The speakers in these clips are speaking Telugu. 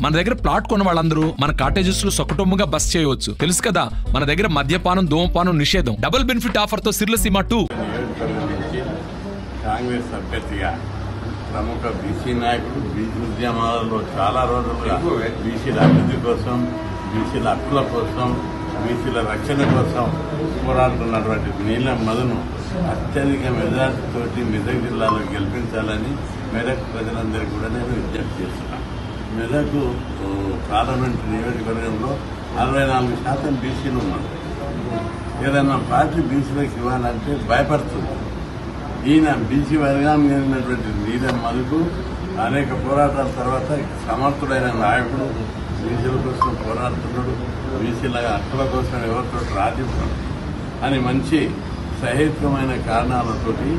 మన దగ్గర ప్లాట్ కొన్న వాళ్ళందరూ మన కాటేజెస్ లో సకుటుంబంగా బస్ చేయవచ్చు. తెలుసు కదా, మన దగ్గర మద్యపానం ధూమపానం నిషేధం. డబుల్ బెనిఫిట్ ఆఫర్ తో సిర్లసీమ 2 కాంగ్రెస్ అభ్యర్థిగా ప్రముఖ బీసీ నాయకుడు బీసీ ఉద్యమాలలో చాలా రోజులుగా బీసీల అభివృద్ధి కోసం, బీసీల హక్కుల కోసం, బీసీల రక్షణ కోసం పోరాడుతున్నటువంటి నీలం మధును అత్యధిక మెజార్టీతోటి మెదక్ జిల్లాలో గెలిపించాలని మెదక్ ప్రజలందరికీ కూడా నేను విజ్ఞప్తి చేస్తున్నాను. మెదక్ పార్లమెంటు నియోజకవర్గంలో 64% బీసీలు ఉన్నారు. ఏదైనా పార్టీ బీసీలకు ఇవ్వాలంటే భయపడుతుంది. ఈయన బీసీ వర్గాన్ని చెందినటువంటి నీలం మధుకు అనేక పోరాటాల తర్వాత సమర్థుడైన నాయకుడు, బీసీల కోసం పోరాడుతున్నాడు, బీసీల హక్కుల కోసం ఎవరితో రాజీపడు అని మంచి సహేతుకమైన కారణాలతోటి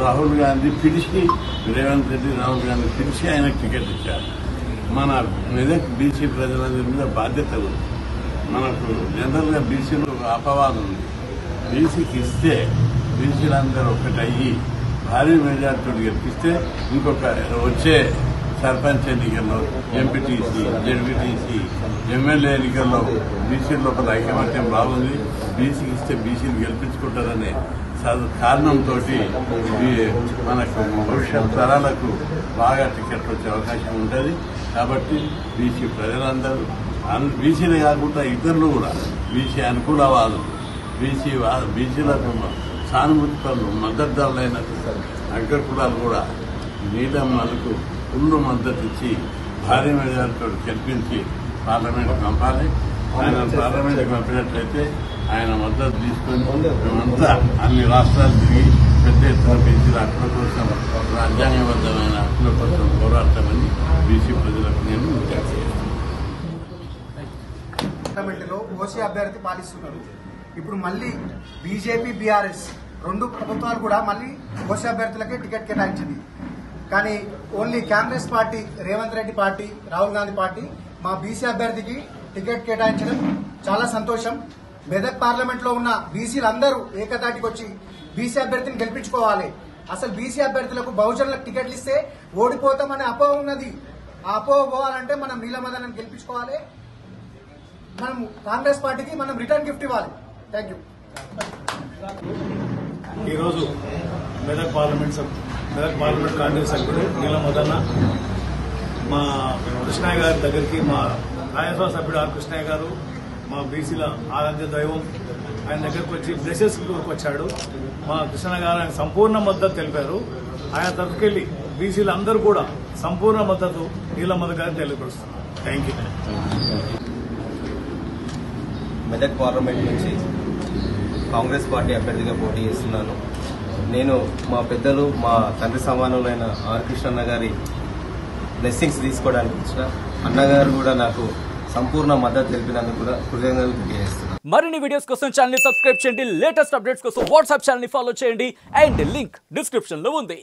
రాహుల్ గాంధీ పిలిచి, రేవంత్ రెడ్డి రాహుల్ గాంధీ పిలిచి ఆయనకు టికెట్ ఇచ్చారు. మన మెదక్ బీసీ ప్రజలందరి మీద బాధ్యత ఉంది. మనకు జనరల్గా బీసీలో అపవాదం ఉంది. బీసీకి ఇస్తే బీసీలందరూ ఒకటయ్యి భారీ మెజార్టీతో గెలిపిస్తే ఇంకొక వచ్చే సర్పంచ్ ఎన్నికల్లో, ఎంపీటీసీ, జెడ్పీటీసీ, ఎమ్మెల్యే ఎన్నికల్లో బీసీల లోపల ఐకమత్యం బాగుంది. బీసీకి ఇస్తే బీసీలు గెలిపించుకుంటారనే కారణంతో మనకు భవిష్యత్ తరాలకు బాగా టికెట్లు వచ్చే అవకాశం ఉంటుంది. కాబట్టి బీసీ ప్రజలందరూ, బీసీలే కాకుండా ఇతరులు కూడా బీసీ అనుకూలవాదులు, బీసీలకు సానుభూతి పనులు, మద్దతుదారులైన అగ్ర కులాలు కూడా నీలం మధుకు ఫుల్ మద్దతు ఇచ్చి భారీ మెజార్టీతో గెలిపించి పార్లమెంట్కి పంపాలి. ఆయన పార్లమెంట్కి పంపినట్లయితే ఆయన మద్దతు తీసుకొని మేమంతా అన్ని రాష్ట్రాలు తిరిగి పెద్ద ఎత్తున బీసీల హక్కుల కోసం, రాజ్యాంగబద్ధమైన హక్కుల కోసం పోరాడతామని బీసీ ప్రజలకు నేను విజ్ఞప్తి చేస్తాను. పార్లమెంటులో ఓసీ అభ్యర్థి పాలిస్తున్నారు. ఇప్పుడు మళ్ళీ బీజేపీ, బీఆర్ఎస్ 2 ప్రభుత్వాలు కూడా మళ్ళీ ఓసీ అభ్యర్థులకే టికెట్ కేటాయించింది. కానీ only Congress party, Revanth Reddy party, Rahul Gandhi party మా బీసీ అభ్యర్థికి టికెట్ కేటాయించడం చాలా సంతోషం. మెదక్ పార్లమెంట్ లో ఉన్న బీసీలందరూ ఏకతాటికి వచ్చి బీసీ అభ్యర్థిని గెలిపించుకోవాలి. అసలు బీసీ అభ్యర్థులకు బహుజనులకు టికెట్లు ఇస్తే ఓడిపోతామనే అపోహ ఉన్నది. ఆ అపోహ పోవాలంటే మనం నీలమదనని గెలిపించుకోవాలి. మనం కాంగ్రెస్ పార్టీకి మనం రిటర్న్ గిఫ్ట్ ఇవ్వాలి. Thank you. ఈరోజు మెదక్ పార్లమెంట్ కాంగ్రెస్ సభ్యుడు నీలం మదన్న మా కృష్ణయ్య గారి దగ్గరికి, మా రాజ్యసభ సభ్యుడు ఆర్ కృష్ణయ్య గారు, మా బీసీల ఆరాధ్య దైవం, ఆయన దగ్గరకు వచ్చి బ్లెసెస్ వచ్చాడు. మా కృష్ణ గారు ఆయన సంపూర్ణ మద్దతు తెలిపారు. ఆయన తరఫుకెళ్లి బీసీలు అందరూ కూడా సంపూర్ణ మద్దతు నీలం మధు గారిని తెలియపరుస్తున్నారు. Thank you. మెదక్ పార్లమెంట్ నుంచి కాంగ్రెస్ పార్టీ అభ్యర్థిగా పోటీ చేస్తున్నాను. నేను మా పెద్దలు, మా తండ్రి సమానులైన ఆర్ కృష్ణన్న గారి బ్లెస్సింగ్స్ తీసుకోవడానికి వచ్చిన అన్నగారు కూడా నాకు సంపూర్ణ మద్దతు తెలిపినందుకు కూడా కృతజ్ఞతలు తెలియజేస్తున్నాను. మరిన్ని వీడియోస్ కోసం ఛానల్ ని సబ్స్క్రైబ్ చేయండి. లేటెస్ట్ అప్డేట్స్ కోసం వాట్సాప్ ఛానల్ ని ఫాలో చేయండి. అండ్ లింక్ డిస్క్రిప్షన్ లో ఉంది.